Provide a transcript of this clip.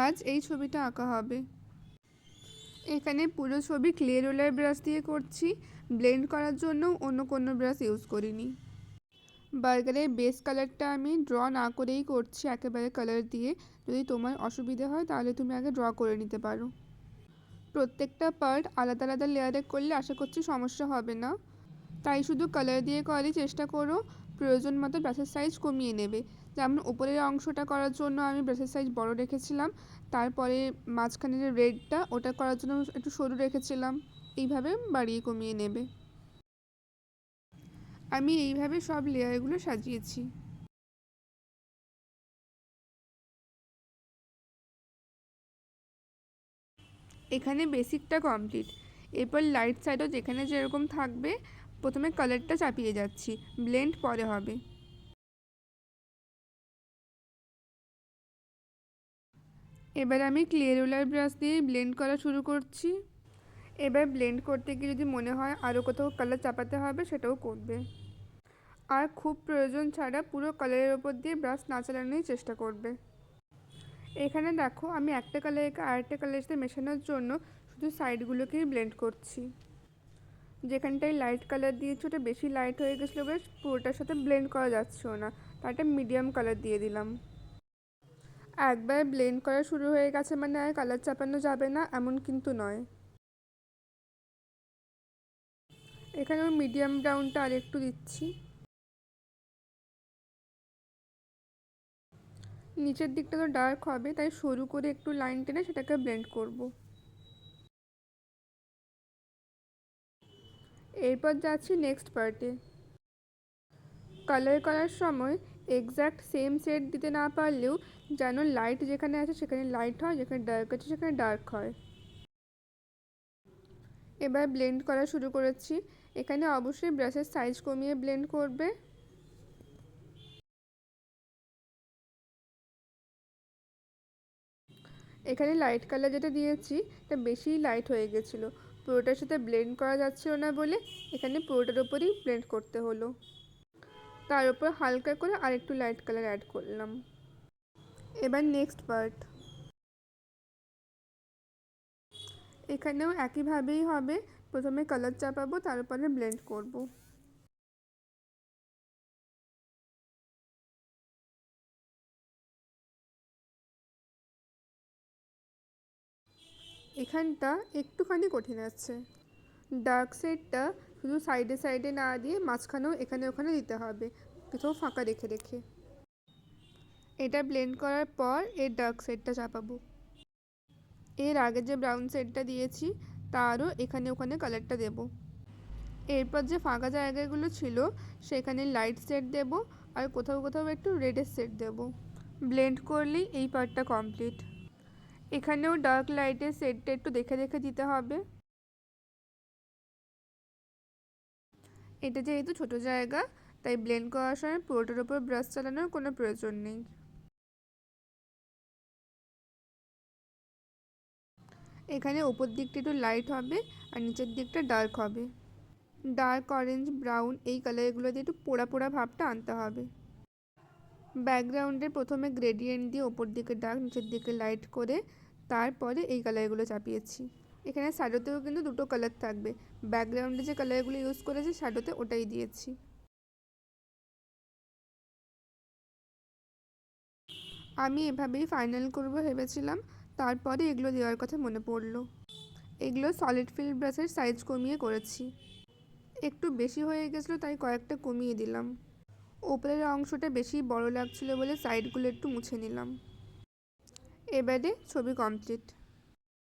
আজ এই ছবিটা আঁকা হবে। এখানে পুরো ছবি ক্লে রোলার ব্রাশ দিয়ে করছি, ব্লেন্ড করার জন্য অন্য কোনো ব্রাশ ইউজ করিনি। বার্গারের বেস কালারটা আমি ড্র না করেই করছি, একেবারে কালার দিয়ে। যদি তোমার অসুবিধে হয় তাহলে তুমি আগে ড্র করে নিতে পারো। প্রত্যেকটা পার্ট আলাদা আলাদা লেয়ারে করলে আশা করছি সমস্যা হবে না, তাই শুধু কালার দিয়ে করারই চেষ্টা করো। প্রয়োজন মতো ব্রাশের সাইজ কমিয়ে নেবে। যেমন উপরের অংশটা করার জন্য আমি ব্রাশের সাইজ বড় রেখেছিলাম, তারপরে মাঝখানের যে রেডটা ওটা করার জন্য একটু সরু রেখেছিলাম। এইভাবে বাড়িয়ে কমিয়ে নেবে। আমি এইভাবে সব লেয়ারগুলো সাজিয়েছি। এখানে বেসিকটা কমপ্লিট। এরপর লাইট সাইডও যেখানে যেরকম থাকবে, প্রথমে কালারটা চাপিয়ে যাচ্ছি, ব্লেন্ড পরে হবে। এবার আমি ক্লে রোলার ব্রাশ দিয়ে ব্লেন্ড করা শুরু করছি। এবার ব্লেন্ড করতে গিয়ে যদি মনে হয় আরও কোথাও কালার চাপাতে হবে সেটাও করবে, আর খুব প্রয়োজন ছাড়া পুরো কালারের ওপর দিয়ে ব্রাশ না চালানোই চেষ্টা করবে। এখানে দেখো আমি একটা কালারকে আরেকটা কালারের সাথে মেশানোর জন্য শুধু সাইডগুলোকেই ব্লেন্ড করছি। যেখানটায় লাইট কালার দিয়েছি ওটা বেশি লাইট হয়ে গেছিলো বেশ, পুরোটার সাথে ব্লেন্ড করা যাচ্ছেও না, তাই একটা মিডিয়াম কালার দিয়ে দিলাম। একবার ব্লেন্ড করা শুরু হয়ে গেছে মানে আর কালার চাপানো যাবে না এমন কিন্তু নয়। এখানে মিডিয়াম ব্রাউনটা আর একটু দিচ্ছি। নিচের দিকটা তো ডার্ক হবে, তাই সরু করে একটু লাইন টেনে সেটাকে ব্লেন্ড করব। এরপর যাচ্ছি নেক্সট পার্টে। কালার করার সময় এক্স্যাক্ট সেম শেড দিতে না পারলেও যেন লাইট যেখানে আছে সেখানে লাইট হয়, যেখানে ডার্ক আছে সেখানে ডার্ক হয়। এবার ব্লেন্ড করা শুরু করেছি। এখানে অবশ্যই ব্রাশের সাইজ কমিয়ে ব্লেন্ড করবে। এখানে লাইট কালার যেটা দিয়েছি এটা বেশি লাইট হয়ে গেছিলো, পুরোটার সাথে ব্লেন্ড করা যাচ্ছিল না বলে এখানে পুরোটার ওপরই ব্লেন্ড করতে হলো। তার উপর হালকা করে আরেকটু লাইট কালার অ্যাড করলাম। এবার নেক্সট পার্ট। এখানেও একইভাবেই হবে, প্রথমে কালার চাপাবো তারপরে ব্লেন্ড করব। এখানটা একটুখানি কঠিন আছে, ডার্ক শেডটা শুধু সাইডে সাইডে না দিয়ে মাঝখানেও এখানে ওখানে দিতে হবে, কোথাও ফাঁকা রেখে রেখে। এটা ব্লেন্ড করার পর এর ডার্ক শেডটা চাপাবো। এর আগে যে ব্রাউন শেডটা দিয়েছি তারও এখানে ওখানে কালারটা দেব। এরপর যে ফাঁকা জায়গাগুলো ছিল সেখানে লাইট শেড দেব, আর কোথাও কোথাও একটু রেডের শেড দেব। ব্লেন্ড করলেই এই পার্টটা কমপ্লিট। এখানেও ডার্ক লাইটের শেডটা একটু দেখে দেখে দিতে হবে। এটা যেহেতু ছোট জায়গা তাই ব্লেন্ড করার সময় পুরোটার উপর ব্রাশ চালানোর কোনো প্রয়োজন নেই। এখানে উপর দিকটা একটু লাইট হবে আর নিচের দিকটা ডার্ক হবে। ডার্ক অরেঞ্জ ব্রাউন এই কালারগুলো দিয়ে একটু পোড়া পোড়া ভাবটা আনতে হবে। ব্যাকগ্রাউন্ডের প্রথমে গ্রেডিয়েন্ট দিয়ে ওপর দিকে ডার্ক নিচের দিকে লাইট করে তারপরে এই কালারগুলো চাপিয়েছি। এখানে শ্যাডোতেও কিন্তু দুটো কালার থাকবে, ব্যাকগ্রাউন্ডে যে কালারগুলো ইউজ করেছি শ্যাডোতে ওটাই দিয়েছি। আমি এভাবেই ফাইনাল করব ভেবেছিলাম, তারপরে এগুলো দেওয়ার কথা মনে পড়লো। এগুলো সলিড ফিল ব্রাশের সাইজ কমিয়ে করেছি, একটু বেশি হয়ে গেছিলো তাই কয়েকটা কমিয়ে দিলাম। ওপরের অংশটা বেশি বড় লাগছিল বলে সাইডগুলো একটু মুছে নিলাম। এবারে ছবি কমপ্লিট।